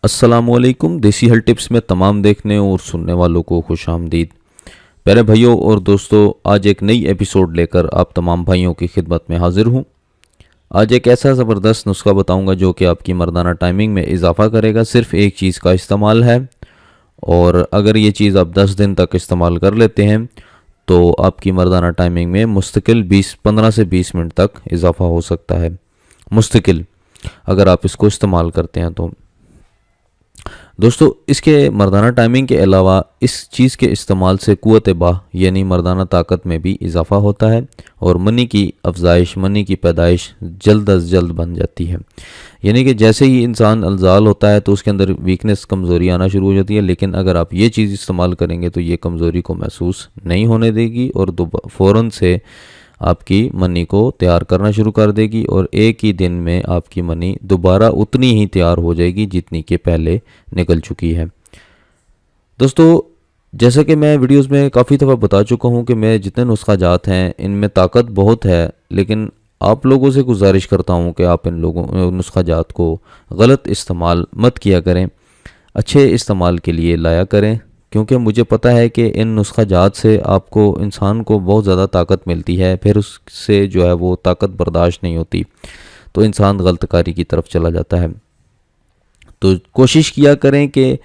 السلام علیکم۔ دیسی ہیلتھ ٹپس میں تمام دیکھنے اور سننے والوں کو خوش آمدید۔ پیارے بھائیوں اور دوستوں، آج ایک نئی ایپیسوڈ لے کر آپ تمام بھائیوں کی خدمت میں حاضر ہوں۔ آج ایک ایسا زبردست نسخہ بتاؤں گا جو کہ آپ کی مردانہ ٹائمنگ میں اضافہ کرے گا۔ صرف ایک چیز کا استعمال ہے، اور اگر یہ چیز آپ 10 دن تک استعمال کر لیتے ہیں تو آپ کی مردانہ ٹائمنگ میں مستقل 15 سے 20 منٹ تک اضافہ ہو سکتا ہے، مستقل، اگر آپ اس کو استعمال کرتے ہیں تو۔ دوستو، اس کے مردانہ ٹائمنگ کے علاوہ اس چیز کے استعمال سے قوت باہ یعنی مردانہ طاقت میں بھی اضافہ ہوتا ہے، اور منی کی افزائش، منی کی پیدائش جلد از جلد بن جاتی ہے۔ یعنی کہ جیسے ہی انسان الزال ہوتا ہے تو اس کے اندر ویکنس، کمزوری آنا شروع ہو جاتی ہے، لیکن اگر آپ یہ چیز استعمال کریں گے تو یہ کمزوری کو محسوس نہیں ہونے دے گی، اور فوراً سے آپ کی منی کو تیار کرنا شروع کر دے گی، اور ایک ہی دن میں آپ کی منی دوبارہ اتنی ہی تیار ہو جائے گی جتنی کہ پہلے نکل چکی ہے۔ دوستو، جیسا کہ میں ویڈیوز میں کافی دفعہ بتا چکا ہوں کہ میں جتنے نسخہ جات ہیں ان میں طاقت بہت ہے، لیکن آپ لوگوں سے گزارش کرتا ہوں کہ آپ ان نسخہ جات کو غلط استعمال مت کیا کریں، اچھے استعمال کے لیے لایا کریں، کیونکہ مجھے پتہ ہے کہ ان نسخہ جات سے آپ کو، انسان کو بہت زیادہ طاقت ملتی ہے، پھر اس سے جو ہے وہ طاقت برداشت نہیں ہوتی تو انسان غلط کاری کی طرف چلا جاتا ہے۔ تو کوشش کیا کریں کہ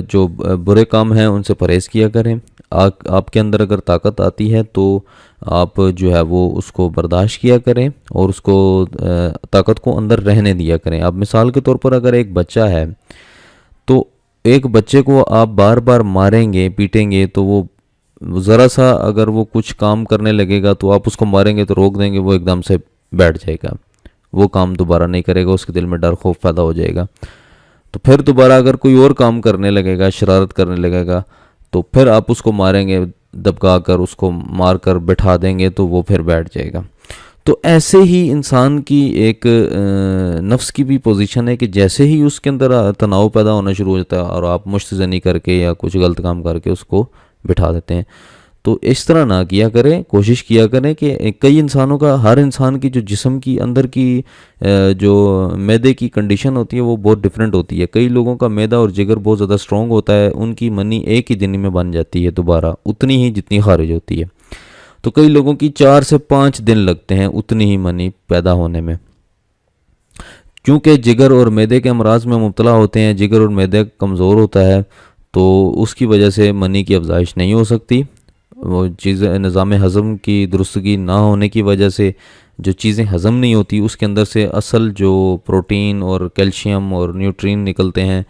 جو برے کام ہیں ان سے پرہیز کیا کریں۔ آپ کے اندر اگر طاقت آتی ہے تو آپ جو ہے وہ اس کو برداشت کیا کریں، اور اس کو طاقت کو اندر رہنے دیا کریں۔ اب مثال کے طور پر اگر ایک بچہ ہے تو ایک بچے کو آپ بار بار ماریں گے، پیٹیں گے تو وہ ذرا سا اگر وہ کچھ کام کرنے لگے گا تو آپ اس کو ماریں گے تو روک دیں گے، وہ ایک دم سے بیٹھ جائے گا، وہ کام دوبارہ نہیں کرے گا، اس کے دل میں ڈر خوف پیدا ہو جائے گا۔ تو پھر دوبارہ اگر کوئی اور کام کرنے لگے گا، شرارت کرنے لگے گا، تو پھر آپ اس کو ماریں گے، دبکا کر اس کو مار کر بٹھا دیں گے تو وہ پھر بیٹھ جائے گا۔ تو ایسے ہی انسان کی ایک نفس کی بھی پوزیشن ہے کہ جیسے ہی اس کے اندر تناؤ پیدا ہونا شروع ہو جاتا ہے اور آپ مشت زنی کر کے یا کچھ غلط کام کر کے اس کو بٹھا دیتے ہیں، تو اس طرح نہ کیا کریں۔ کوشش کیا کریں کہ کئی انسانوں کا، ہر انسان کی جو جسم کی اندر کی جو معدے کی کنڈیشن ہوتی ہے وہ بہت ڈیفرنٹ ہوتی ہے۔ کئی لوگوں کا معدہ اور جگر بہت زیادہ سٹرونگ ہوتا ہے، ان کی منی ایک ہی دن میں بن جاتی ہے دوبارہ، اتنی ہی جتنی خارج ہوتی ہے۔ تو کئی لوگوں کی 4 سے 5 دن لگتے ہیں اتنی ہی منی پیدا ہونے میں، کیونکہ جگر اور معدے کے امراض میں مبتلا ہوتے ہیں، جگر اور معدہ کمزور ہوتا ہے، تو اس کی وجہ سے منی کی افزائش نہیں ہو سکتی۔ وہ چیزیں، نظام ہضم کی درستگی نہ ہونے کی وجہ سے جو چیزیں ہضم نہیں ہوتی، اس کے اندر سے اصل جو پروٹین اور کیلشیم اور نیوٹرین نکلتے ہیں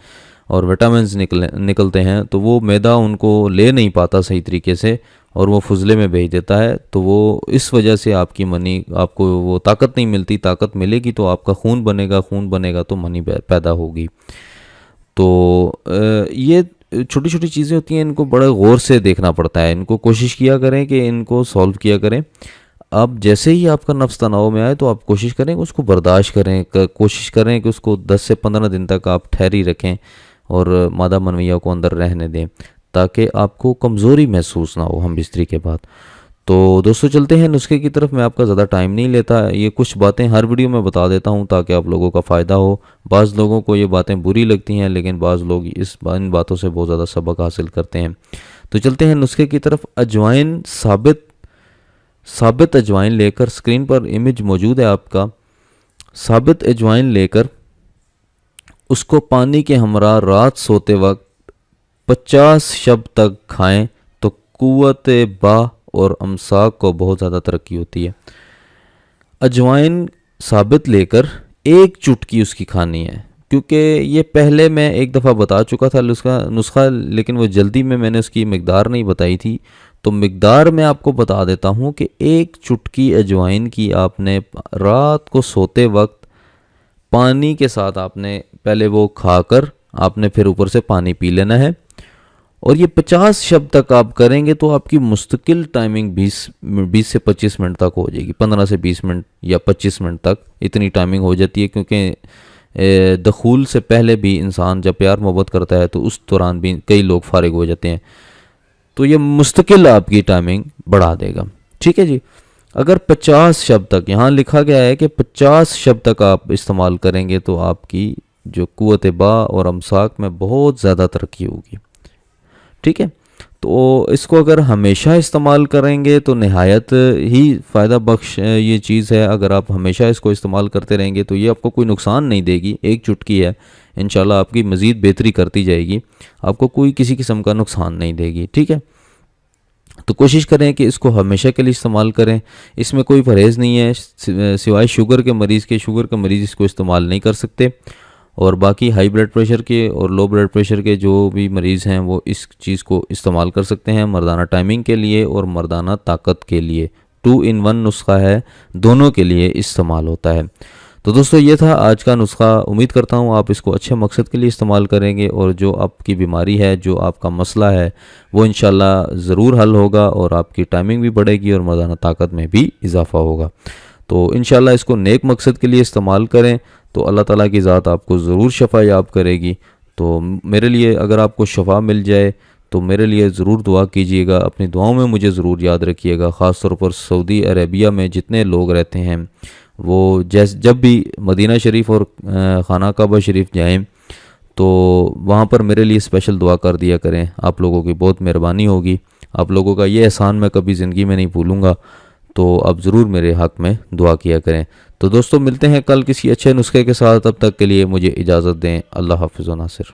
اور وٹامنز نکلتے ہیں، تو وہ معدہ ان کو لے نہیں پاتا صحیح طریقے سے، اور وہ فضلے میں بھیج دیتا ہے، تو وہ اس وجہ سے آپ کی منی، آپ کو وہ طاقت نہیں ملتی۔ طاقت ملے گی تو آپ کا خون بنے گا، خون بنے گا تو منی پیدا ہوگی۔ تو یہ چھوٹی چھوٹی چیزیں ہوتی ہیں، ان کو بڑے غور سے دیکھنا پڑتا ہے، ان کو کوشش کیا کریں کہ ان کو سولو کیا کریں۔ آپ جیسے ہی آپ کا نفس تناؤ میں آئے تو آپ کوشش کریں کہ اس کو برداشت کریں، کوشش کریں کہ اس کو 10 سے 15 دن تک آپ ٹھہری رکھیں اور مادہ منویہ کو اندر رہنے دیں، تاکہ آپ کو کمزوری محسوس نہ ہو ہم بستری کے بعد۔ تو دوستو، چلتے ہیں نسخے کی طرف۔ میں آپ کا زیادہ ٹائم نہیں لیتا، یہ کچھ باتیں ہر ویڈیو میں بتا دیتا ہوں تاکہ آپ لوگوں کا فائدہ ہو۔ بعض لوگوں کو یہ باتیں بری لگتی ہیں، لیکن بعض لوگ ان باتوں سے بہت زیادہ سبق حاصل کرتے ہیں۔ تو چلتے ہیں نسخے کی طرف۔ اجوائن، ثابت اجوائن لے کر، اسکرین پر امیج موجود ہے آپ کا، ثابت اجوائن لے کر اس کو پانی کے ہمراہ رات سوتے وقت 50 شب تک کھائیں تو قوت باہ اور امساک کو بہت زیادہ ترقی ہوتی ہے۔ اجوائن ثابت لے کر ایک چٹکی اس کی کھانی ہے، کیونکہ یہ پہلے میں ایک دفعہ بتا چکا تھا نسخہ، لیکن وہ جلدی میں نے اس کی مقدار نہیں بتائی تھی، تو مقدار میں آپ کو بتا دیتا ہوں کہ ایک چٹکی اجوائن کی آپ نے رات کو سوتے وقت پانی کے ساتھ آپ نے پہلے وہ کھا کر آپ نے پھر اوپر سے پانی پی لینا ہے، اور یہ 50 شب تک آپ کریں گے تو آپ کی مستقل ٹائمنگ 20 سے 25 منٹ تک ہو جائے گی، 15 سے 20 منٹ یا 25 منٹ تک اتنی ٹائمنگ ہو جاتی ہے، کیونکہ دخول سے پہلے بھی انسان جب پیار محبت کرتا ہے تو اس دوران بھی کئی لوگ فارغ ہو جاتے ہیں، تو یہ مستقل آپ کی ٹائمنگ بڑھا دے گا۔ ٹھیک ہے جی۔ اگر 50 شب تک، یہاں لکھا گیا ہے کہ 50 شب تک آپ استعمال کریں گے تو آپ کی جو قوت با اور امساک میں بہت زیادہ ترقی ہوگی. ٹھیک ہے، تو اس کو اگر ہمیشہ استعمال کریں گے تو نہایت ہی فائدہ بخش یہ چیز ہے. اگر آپ ہمیشہ اس کو استعمال کرتے رہیں گے تو یہ آپ کو کوئی نقصان نہیں دے گی. ایک چٹکی ہے انشاءاللہ آپ کی مزید بہتری کرتی جائے گی، آپ کو کوئی کسی قسم کا نقصان نہیں دے گی. ٹھیک ہے، تو کوشش کریں کہ اس کو ہمیشہ کے لیے استعمال کریں. اس میں کوئی پرہیز نہیں ہے سوائے شوگر کے مریض کے. شوگر کے مریض اس کو استعمال نہیں کر سکتے، اور باقی ہائی بلڈ پریشر کے اور لو بلڈ پریشر کے جو بھی مریض ہیں وہ اس چیز کو استعمال کر سکتے ہیں مردانہ ٹائمنگ کے لیے اور مردانہ طاقت کے لیے. 2 in 1 نسخہ ہے، دونوں کے لیے استعمال ہوتا ہے. تو دوستو یہ تھا آج کا نسخہ. امید کرتا ہوں آپ اس کو اچھے مقصد کے لیے استعمال کریں گے اور جو آپ کی بیماری ہے، جو آپ کا مسئلہ ہے، وہ انشاءاللہ ضرور حل ہوگا اور آپ کی ٹائمنگ بھی بڑھے گی اور مردانہ طاقت میں بھی اضافہ ہوگا. تو انشاءاللہ اس کو نیک مقصد کے لیے استعمال کریں تو اللہ تعالیٰ کی ذات آپ کو ضرور شفا یاب کرے گی. تو میرے لیے اگر آپ کو شفا مل جائے تو میرے لیے ضرور دعا کیجیے گا. اپنی دعاؤں میں مجھے ضرور یاد رکھیے گا. خاص طور پر سعودی عربیہ میں جتنے لوگ رہتے ہیں وہ جب بھی مدینہ شریف اور خانہ کعبہ شریف جائیں تو وہاں پر میرے لیے اسپیشل دعا کر دیا کریں. آپ لوگوں کی بہت مہربانی ہوگی. آپ لوگوں کا یہ احسان میں کبھی زندگی میں نہیں بھولوں گا. تو آپ ضرور میرے حق میں دعا کیا کریں. تو دوستو ملتے ہیں کل کسی اچھے نسخے کے ساتھ. تب تک کے لیے مجھے اجازت دیں. اللہ حافظ و ناصر.